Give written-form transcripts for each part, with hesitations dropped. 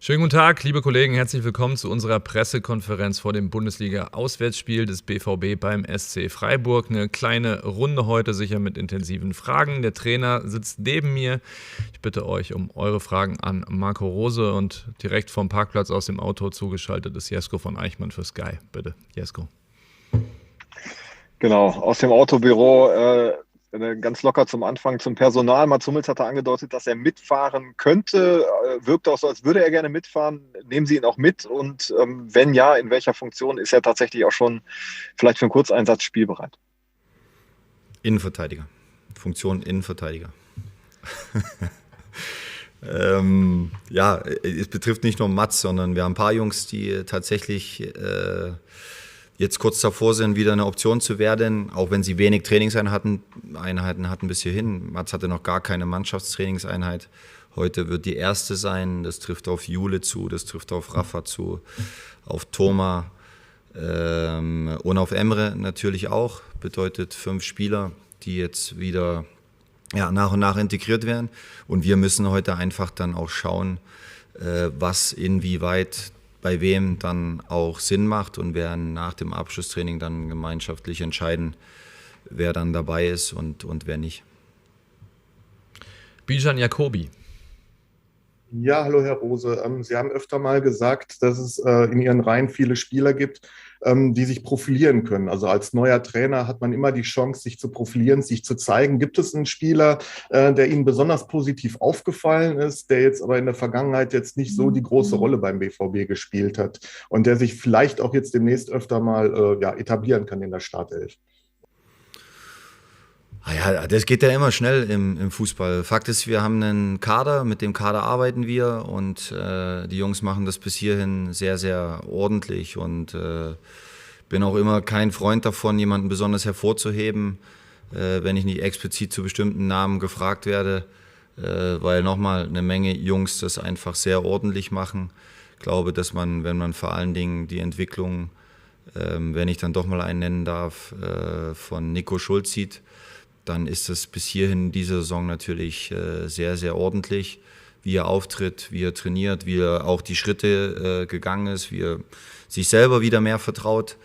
Schönen guten Tag, liebe Kollegen, herzlich willkommen zu unserer Pressekonferenz vor dem Bundesliga-Auswärtsspiel des BVB beim SC Freiburg. Eine kleine Runde heute, sicher mit intensiven Fragen. Der Trainer sitzt neben mir. Ich bitte euch um eure Fragen an Marco Rose und direkt vom Parkplatz aus dem Auto zugeschaltet ist Jesko von Eichmann für Sky. Bitte, Jesko. Genau, aus dem Autobüro ganz locker zum Anfang zum Personal. Mats Hummels hatte angedeutet, dass er mitfahren könnte. Wirkt auch so, als würde er gerne mitfahren. Nehmen Sie ihn auch mit? Und wenn ja, in welcher Funktion ist er tatsächlich auch schon vielleicht für einen Kurzeinsatz spielbereit? Innenverteidiger. Funktion Innenverteidiger. Ja, es betrifft nicht nur Mats, sondern wir haben ein paar Jungs, die tatsächlich jetzt kurz davor sind, wieder eine Option zu werden, auch wenn sie wenig Trainingseinheiten hatten bis hierhin. Mats hatte noch gar keine Mannschaftstrainingseinheit. Heute wird die erste sein. Das trifft auf Jule zu, das trifft auf Rafa zu, auf Thoma und auf Emre natürlich auch. Bedeutet 5 Spieler, die jetzt wieder nach und nach integriert werden. Und wir müssen heute einfach dann auch schauen, was inwieweit bei wem dann auch Sinn macht und werden nach dem Abschlusstraining dann gemeinschaftlich entscheiden, wer dann dabei ist und wer nicht. Bijan Jacobi. Ja, hallo Herr Rose. Sie haben öfter mal gesagt, dass es in Ihren Reihen viele Spieler gibt, die sich profilieren können. Also als neuer Trainer hat man immer die Chance, sich zu profilieren, sich zu zeigen. Gibt es einen Spieler, der Ihnen besonders positiv aufgefallen ist, der jetzt aber in der Vergangenheit jetzt nicht so die große Rolle beim BVB gespielt hat und der sich vielleicht auch jetzt demnächst öfter mal etablieren kann in der Startelf? Ja, das geht ja immer schnell im Fußball. Fakt ist, wir haben einen Kader, mit dem Kader arbeiten wir und die Jungs machen das bis hierhin sehr, sehr ordentlich und bin auch immer kein Freund davon, jemanden besonders hervorzuheben, wenn ich nicht explizit zu bestimmten Namen gefragt werde, weil nochmal eine Menge Jungs das einfach sehr ordentlich machen. Ich glaube, dass man, wenn man vor allen Dingen die Entwicklung, wenn ich dann doch mal einen nennen darf, von Nico Schulz sieht, dann ist es bis hierhin diese Saison natürlich sehr, sehr ordentlich, wie er auftritt, wie er trainiert, wie er auch die Schritte gegangen ist, wie er sich selber wieder mehr vertraut.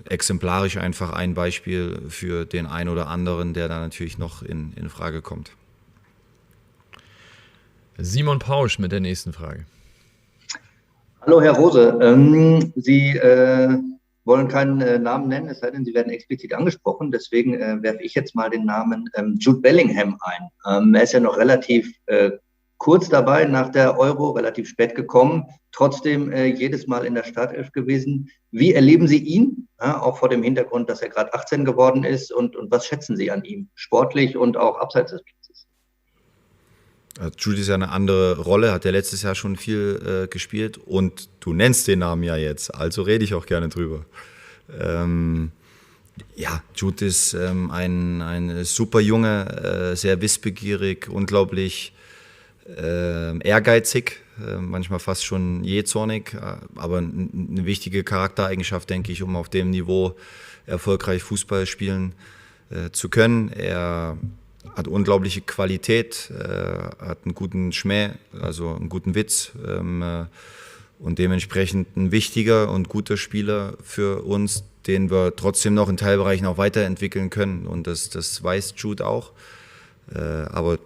Exemplarisch einfach ein Beispiel für den einen oder anderen, der da natürlich noch in Frage kommt. Simon Pausch mit der nächsten Frage. Hallo Herr Rose, Sie wollen keinen Namen nennen, es sei denn, Sie werden explizit angesprochen. Deswegen werfe ich jetzt mal den Namen Jude Bellingham ein. Er ist ja noch relativ kurz dabei nach der Euro, relativ spät gekommen, trotzdem jedes Mal in der Startelf gewesen. Wie erleben Sie ihn, auch vor dem Hintergrund, dass er gerade 18 geworden ist und was schätzen Sie an ihm, sportlich und auch abseits des Platzes? Jude ist ja eine andere Rolle, hat ja letztes Jahr schon viel gespielt und du nennst den Namen ja jetzt, also rede ich auch gerne drüber. Jude ist ein super Junge, sehr wissbegierig, unglaublich ehrgeizig, manchmal fast schon jähzornig, aber eine wichtige Charaktereigenschaft, denke ich, um auf dem Niveau erfolgreich Fußball spielen zu können. Er hat unglaubliche Qualität, hat einen guten Schmäh, also einen guten Witz und dementsprechend ein wichtiger und guter Spieler für uns, den wir trotzdem noch in Teilbereichen auch weiterentwickeln können und das weiß Jude auch, aber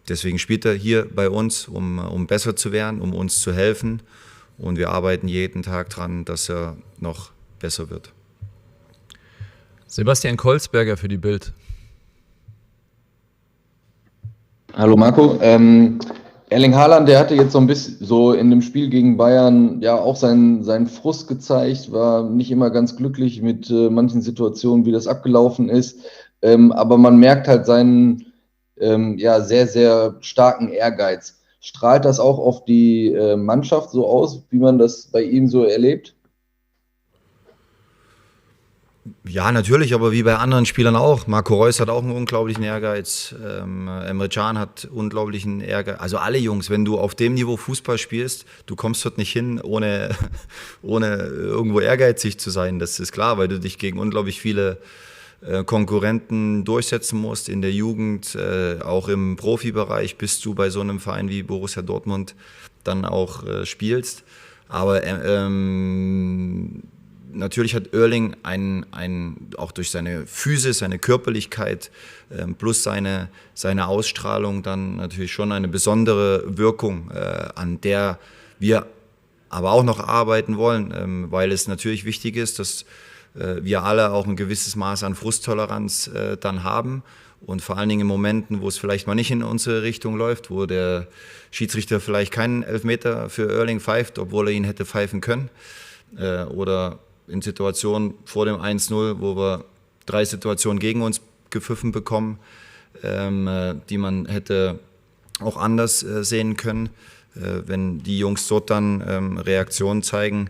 deswegen spielt er hier bei uns, um besser zu werden, um uns zu helfen und wir arbeiten jeden Tag dran, dass er noch besser wird. Sebastian Kolzberger für die Bild. Hallo Marco, Erling Haaland, der hatte jetzt so ein bisschen so in dem Spiel gegen Bayern ja auch seinen Frust gezeigt, war nicht immer ganz glücklich mit manchen Situationen, wie das abgelaufen ist, aber man merkt halt seinen sehr, sehr starken Ehrgeiz. Strahlt das auch auf die Mannschaft so aus, wie man das bei ihm so erlebt? Ja, natürlich, aber wie bei anderen Spielern auch. Marco Reus hat auch einen unglaublichen Ehrgeiz. Emre Can hat unglaublichen Ehrgeiz. Also alle Jungs, wenn du auf dem Niveau Fußball spielst, du kommst dort nicht hin, ohne irgendwo ehrgeizig zu sein. Das ist klar, weil du dich gegen unglaublich viele Konkurrenten durchsetzen musst in der Jugend. Auch im Profibereich bist du bei so einem Verein wie Borussia Dortmund dann auch spielst. Aber natürlich hat Erling auch durch seine Physis, seine Körperlichkeit plus seine Ausstrahlung dann natürlich schon eine besondere Wirkung, an der wir aber auch noch arbeiten wollen, weil es natürlich wichtig ist, dass wir alle auch ein gewisses Maß an Frusttoleranz dann haben und vor allen Dingen in Momenten, wo es vielleicht mal nicht in unsere Richtung läuft, wo der Schiedsrichter vielleicht keinen Elfmeter für Erling pfeift, obwohl er ihn hätte pfeifen können, oder in Situationen vor dem 1-0, wo wir 3 Situationen gegen uns gepfiffen bekommen, die man hätte auch anders sehen können. Wenn die Jungs dort dann Reaktionen zeigen,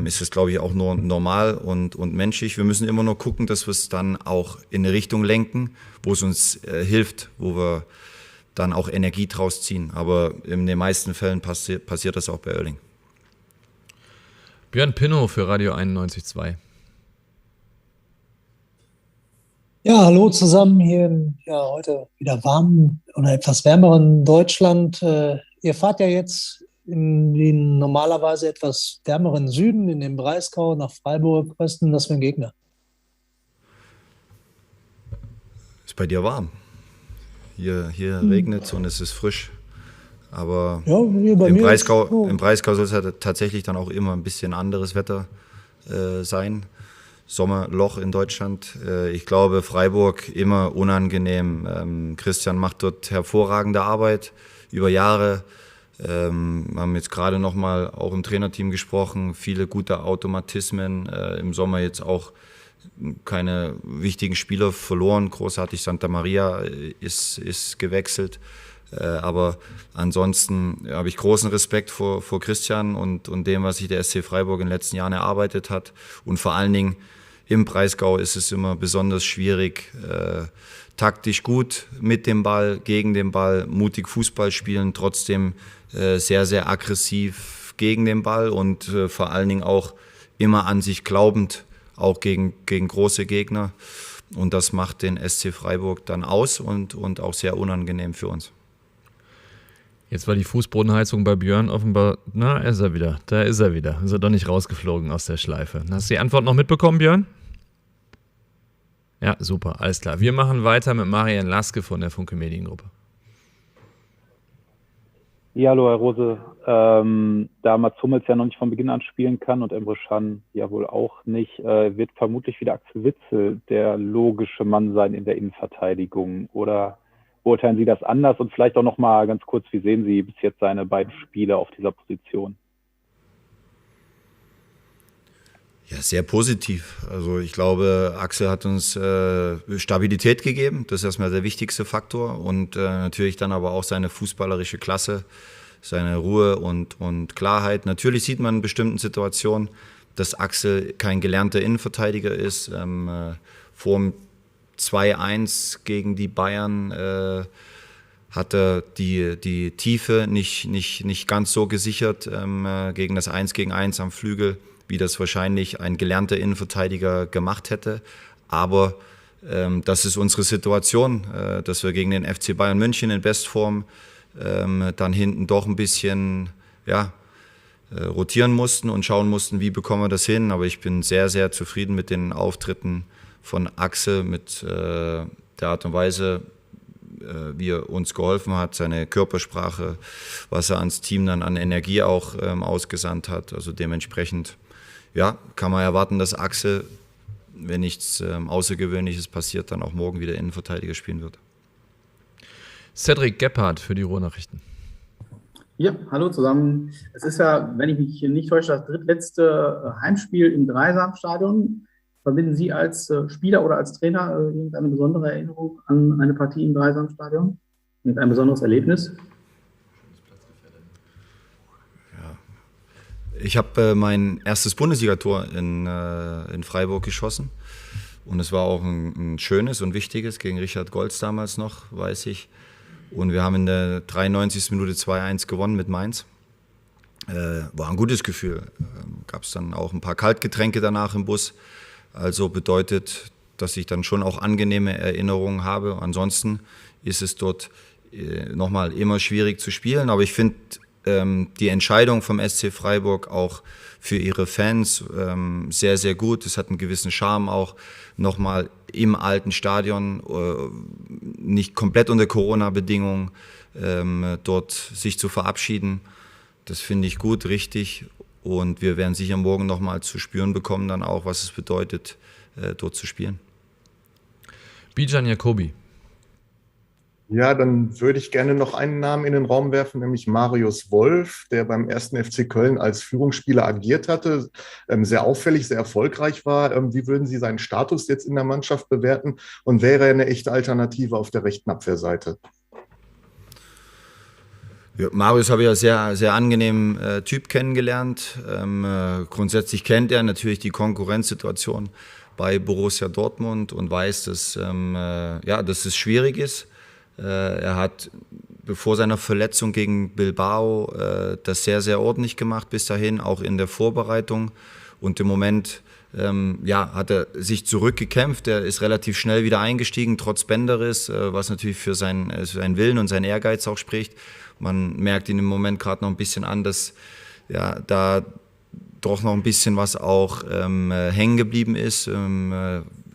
ist das, glaube ich, auch nur normal und menschlich. Wir müssen immer nur gucken, dass wir es dann auch in eine Richtung lenken, wo es uns hilft, wo wir dann auch Energie draus ziehen. Aber in den meisten Fällen passiert das auch bei Erling. Björn Pinnow für Radio 91.2. Ja, hallo zusammen hier im heute wieder warmen oder etwas wärmeren Deutschland. Ihr fahrt ja jetzt in den normalerweise etwas wärmeren Süden, in den Breisgau, nach Freiburg. Was ist denn das für ein Gegner? Ist bei dir warm. Hier regnet es und es ist frisch. Aber ja, im Breisgau soll es ja tatsächlich dann auch immer ein bisschen anderes Wetter sein. Sommerloch in Deutschland. Ich glaube, Freiburg immer unangenehm. Christian macht dort hervorragende Arbeit über Jahre. Wir haben jetzt gerade nochmal auch im Trainerteam gesprochen, viele gute Automatismen, im Sommer jetzt auch keine wichtigen Spieler verloren, großartig Santa Maria ist gewechselt, aber ansonsten habe ich großen Respekt vor Christian und dem, was sich der SC Freiburg in den letzten Jahren erarbeitet hat, und vor allen Dingen im Breisgau ist es immer besonders schwierig, taktisch gut mit dem Ball, gegen den Ball, mutig Fußball spielen, trotzdem sehr, sehr aggressiv gegen den Ball und vor allen Dingen auch immer an sich glaubend, auch gegen große Gegner. Und das macht den SC Freiburg dann aus und auch sehr unangenehm für uns. Jetzt war die Fußbodenheizung bei Björn offenbar, da ist er wieder. Ist er doch nicht rausgeflogen aus der Schleife. Hast du die Antwort noch mitbekommen, Björn? Ja, super, alles klar. Wir machen weiter mit Marian Laske von der Funke Mediengruppe. Ja, hallo Herr Rose. Da Mats Hummels ja noch nicht von Beginn an spielen kann und Emre Can ja wohl auch nicht, wird vermutlich wieder Axel Witsel der logische Mann sein in der Innenverteidigung. Oder beurteilen Sie das anders? Und vielleicht auch noch mal ganz kurz, wie sehen Sie bis jetzt seine beiden Spiele auf dieser Position? Ja, sehr positiv. Also ich glaube, Axel hat uns Stabilität gegeben. Das ist erstmal der wichtigste Faktor. Und natürlich dann aber auch seine fußballerische Klasse, seine Ruhe und Klarheit. Natürlich sieht man in bestimmten Situationen, dass Axel kein gelernter Innenverteidiger ist. Vor dem 2-1 gegen die Bayern hat er die Tiefe nicht ganz so gesichert gegen das 1-gegen-1 am Flügel, wie das wahrscheinlich ein gelernter Innenverteidiger gemacht hätte. Aber das ist unsere Situation, dass wir gegen den FC Bayern München in Bestform dann hinten doch ein bisschen rotieren mussten und schauen mussten, wie bekommen wir das hin. Aber ich bin sehr, sehr zufrieden mit den Auftritten von Axel, mit der Art und Weise, wie er uns geholfen hat, seine Körpersprache, was er ans Team dann an Energie auch ausgesandt hat. Also dementsprechend kann man erwarten, dass Axel, wenn nichts Außergewöhnliches passiert, dann auch morgen wieder Innenverteidiger spielen wird. Cedric Gebhardt für die Ruhrnachrichten. Ja, hallo zusammen. Es ist ja, wenn ich mich nicht täusche, das drittletzte Heimspiel im Dreisamstadion. Verbinden Sie als Spieler oder als Trainer irgendeine besondere Erinnerung an eine Partie im Dreisamstadion? Ein besonderes Erlebnis? Ich habe mein erstes Bundesligator in Freiburg geschossen und es war auch ein schönes und wichtiges gegen Richard Goltz damals noch, weiß ich. Und wir haben in der 93. Minute 2-1 gewonnen mit Mainz. War ein gutes Gefühl. Gab es dann auch ein paar Kaltgetränke danach im Bus. Also bedeutet, dass ich dann schon auch angenehme Erinnerungen habe. Ansonsten ist es dort nochmal immer schwierig zu spielen. Aber ich finde, die Entscheidung vom SC Freiburg auch für ihre Fans sehr, sehr gut. Es hat einen gewissen Charme auch, nochmal im alten Stadion, nicht komplett unter Corona-Bedingungen, dort sich zu verabschieden. Das finde ich gut, richtig. Und wir werden sicher morgen nochmal zu spüren bekommen, dann auch, was es bedeutet, dort zu spielen. Bijan Jacobi. Ja, dann würde ich gerne noch einen Namen in den Raum werfen, nämlich Marius Wolf, der beim 1. FC Köln als Führungsspieler agiert hatte, sehr auffällig, sehr erfolgreich war. Wie würden Sie seinen Status jetzt in der Mannschaft bewerten und wäre er eine echte Alternative auf der rechten Abwehrseite? Ja, Marius habe ich ja sehr, sehr angenehmen Typ kennengelernt. Grundsätzlich kennt er natürlich die Konkurrenzsituation bei Borussia Dortmund und weiß, dass es schwierig ist. Er hat vor seiner Verletzung gegen Bilbao das sehr, sehr ordentlich gemacht bis dahin, auch in der Vorbereitung. Und im Moment hat er sich zurückgekämpft. Er ist relativ schnell wieder eingestiegen, trotz Bänderriss, was natürlich für seinen Willen und seinen Ehrgeiz auch spricht. Man merkt ihn im Moment gerade noch ein bisschen an, dass da doch noch ein bisschen was auch hängen geblieben ist.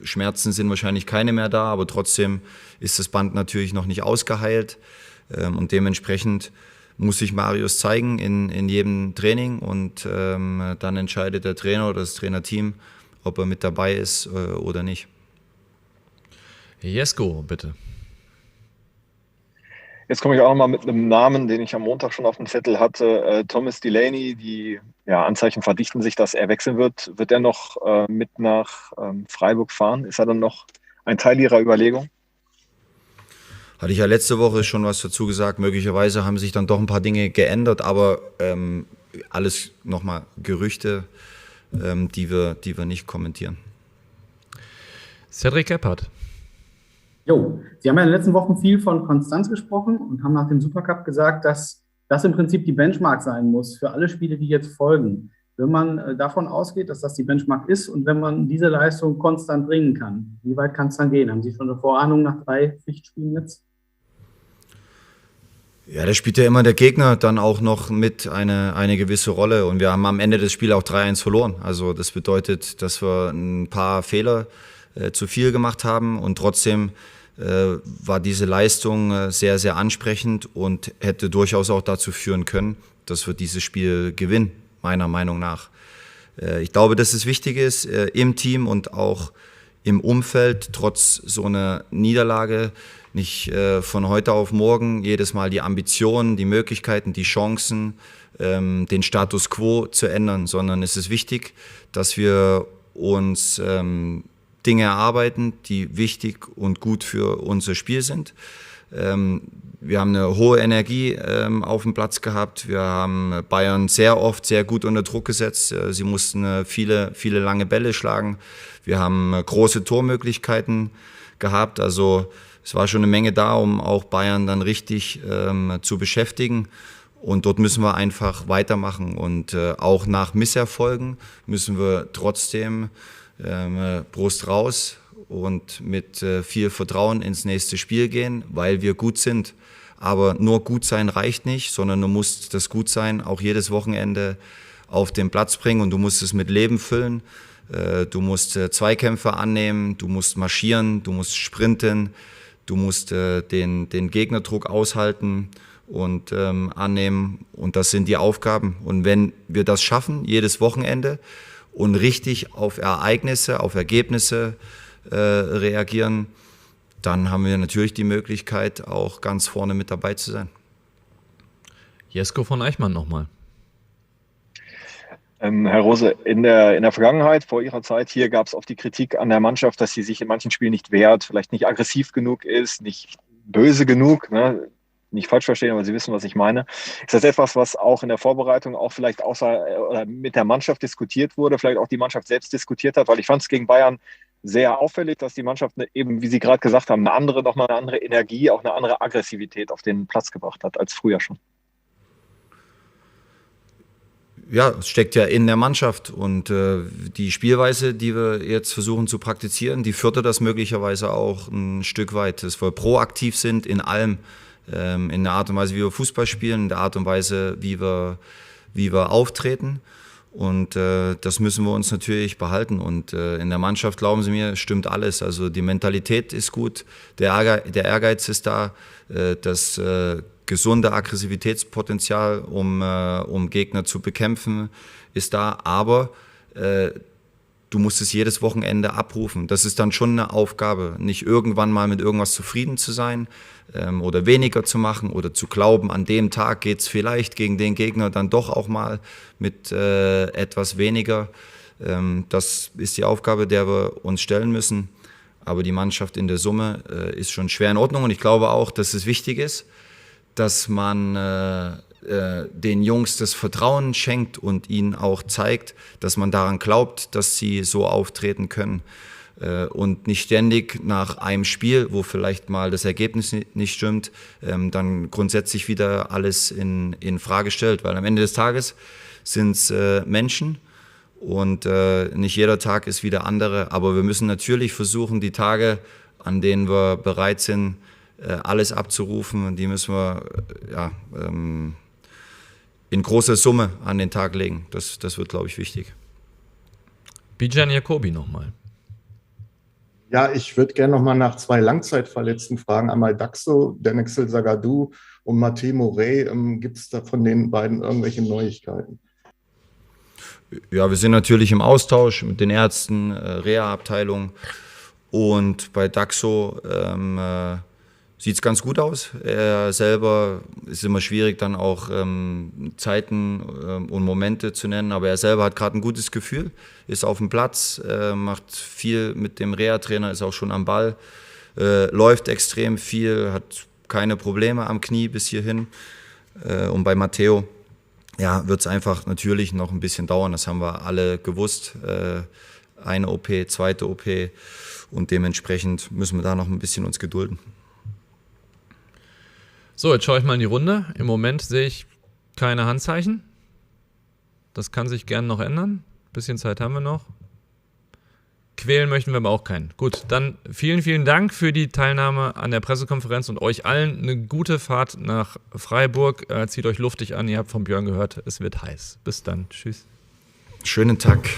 Schmerzen sind wahrscheinlich keine mehr da, aber trotzdem ist das Band natürlich noch nicht ausgeheilt. Und dementsprechend muss sich Marius zeigen in jedem Training und dann entscheidet der Trainer oder das Trainerteam, ob er mit dabei ist oder nicht. Jesko, bitte. Jetzt komme ich auch noch mal mit einem Namen, den ich am Montag schon auf dem Zettel hatte. Thomas Delaney, die Anzeichen verdichten sich, dass er wechseln wird. Wird er noch mit nach Freiburg fahren? Ist er dann noch ein Teil Ihrer Überlegung? Hatte ich ja letzte Woche schon was dazu gesagt. Möglicherweise haben sich dann doch ein paar Dinge geändert, aber alles nochmal Gerüchte, die wir nicht kommentieren. Cedric Gebhardt. Jo, Sie haben ja in den letzten Wochen viel von Konstanz gesprochen und haben nach dem Supercup gesagt, dass das im Prinzip die Benchmark sein muss für alle Spiele, die jetzt folgen. Wenn man davon ausgeht, dass das die Benchmark ist und wenn man diese Leistung konstant bringen kann, wie weit kann es dann gehen? Haben Sie schon eine Vorahnung nach 3 Pflichtspielen jetzt? Ja, da spielt ja immer der Gegner dann auch noch mit eine gewisse Rolle und wir haben am Ende des Spiels auch 3-1 verloren. Also das bedeutet, dass wir ein paar Fehler zu viel gemacht haben und trotzdem war diese Leistung sehr, sehr ansprechend und hätte durchaus auch dazu führen können, dass wir dieses Spiel gewinnen, meiner Meinung nach. Ich glaube, dass es wichtig ist, im Team und auch im Umfeld, trotz so einer Niederlage, nicht von heute auf morgen jedes Mal die Ambitionen, die Möglichkeiten, die Chancen, den Status quo zu ändern, sondern es ist wichtig, dass wir uns Dinge erarbeiten, die wichtig und gut für unser Spiel sind. Wir haben eine hohe Energie auf dem Platz gehabt. Wir haben Bayern sehr oft sehr gut unter Druck gesetzt. Sie mussten viele, viele lange Bälle schlagen. Wir haben große Tormöglichkeiten gehabt. Also es war schon eine Menge da, um auch Bayern dann richtig zu beschäftigen. Und dort müssen wir einfach weitermachen. Und auch nach Misserfolgen müssen wir trotzdem Brust raus und mit viel Vertrauen ins nächste Spiel gehen, weil wir gut sind. Aber nur gut sein reicht nicht, sondern du musst das Gutsein auch jedes Wochenende auf den Platz bringen und du musst es mit Leben füllen. Du musst Zweikämpfe annehmen, du musst marschieren, du musst sprinten, du musst den Gegnerdruck aushalten und annehmen. Und das sind die Aufgaben. Und wenn wir das schaffen, jedes Wochenende, und richtig auf Ereignisse, auf Ergebnisse reagieren, dann haben wir natürlich die Möglichkeit, auch ganz vorne mit dabei zu sein. Jesko von Eichmann nochmal. Herr Rose, in der Vergangenheit, vor Ihrer Zeit hier, gab es oft die Kritik an der Mannschaft, dass sie sich in manchen Spielen nicht wehrt, vielleicht nicht aggressiv genug ist, nicht böse genug, ne? Nicht falsch verstehen, aber Sie wissen, was ich meine. Ist das etwas, was auch in der Vorbereitung auch vielleicht oder mit der Mannschaft diskutiert wurde, vielleicht auch die Mannschaft selbst diskutiert hat? Weil ich fand es gegen Bayern sehr auffällig, dass die Mannschaft eben, wie Sie gerade gesagt haben, nochmal eine andere Energie, auch eine andere Aggressivität auf den Platz gebracht hat als früher schon. Ja, es steckt ja in der Mannschaft und die Spielweise, die wir jetzt versuchen zu praktizieren, die fördert das möglicherweise auch ein Stück weit, dass wir proaktiv sind in allem, in der Art und Weise, wie wir Fußball spielen, in der Art und Weise, wie wir auftreten. Und das müssen wir uns natürlich behalten. Und in der Mannschaft, glauben Sie mir, stimmt alles. Also die Mentalität ist gut, der Ehrgeiz ist da, das gesunde Aggressivitätspotenzial, um Gegner zu bekämpfen, ist da. Aber du musst es jedes Wochenende abrufen. Das ist dann schon eine Aufgabe, nicht irgendwann mal mit irgendwas zufrieden zu sein oder weniger zu machen oder zu glauben, an dem Tag geht es vielleicht gegen den Gegner dann doch auch mal mit etwas weniger. Das ist die Aufgabe, der wir uns stellen müssen. Aber die Mannschaft in der Summe ist schon schwer in Ordnung. Und ich glaube auch, dass es wichtig ist, dass man den Jungs das Vertrauen schenkt und ihnen auch zeigt, dass man daran glaubt, dass sie so auftreten können und nicht ständig nach einem Spiel, wo vielleicht mal das Ergebnis nicht stimmt, dann grundsätzlich wieder alles in Frage stellt, weil am Ende des Tages sind es Menschen und nicht jeder Tag ist wie der andere, aber wir müssen natürlich versuchen, die Tage, an denen wir bereit sind, alles abzurufen, die müssen wir in großer Summe an den Tag legen. Das wird, glaube ich, wichtig. Bijan Jacobi nochmal. Ja, ich würde gerne nochmal nach 2 Langzeitverletzten fragen. Einmal Daxo, Denexel Zagadou und Matej Morey. Gibt es da von den beiden irgendwelche Neuigkeiten? Ja, wir sind natürlich im Austausch mit den Ärzten, Reha-Abteilung. Und bei Daxo sieht es ganz gut aus. Er selber ist immer schwierig, dann auch Zeiten und Momente zu nennen, aber er selber hat gerade ein gutes Gefühl, ist auf dem Platz, macht viel mit dem Reha-Trainer, ist auch schon am Ball, läuft extrem viel, hat keine Probleme am Knie bis hierhin. Und bei Matteo wird es einfach natürlich noch ein bisschen dauern, das haben wir alle gewusst. Eine OP, zweite OP und dementsprechend müssen wir da noch ein bisschen uns gedulden. So, jetzt schaue ich mal in die Runde. Im Moment sehe ich keine Handzeichen. Das kann sich gerne noch ändern. Ein bisschen Zeit haben wir noch. Quälen möchten wir aber auch keinen. Gut, dann vielen, vielen Dank für die Teilnahme an der Pressekonferenz und euch allen eine gute Fahrt nach Freiburg. Zieht euch luftig an, ihr habt von Björn gehört, es wird heiß. Bis dann, tschüss. Schönen Tag.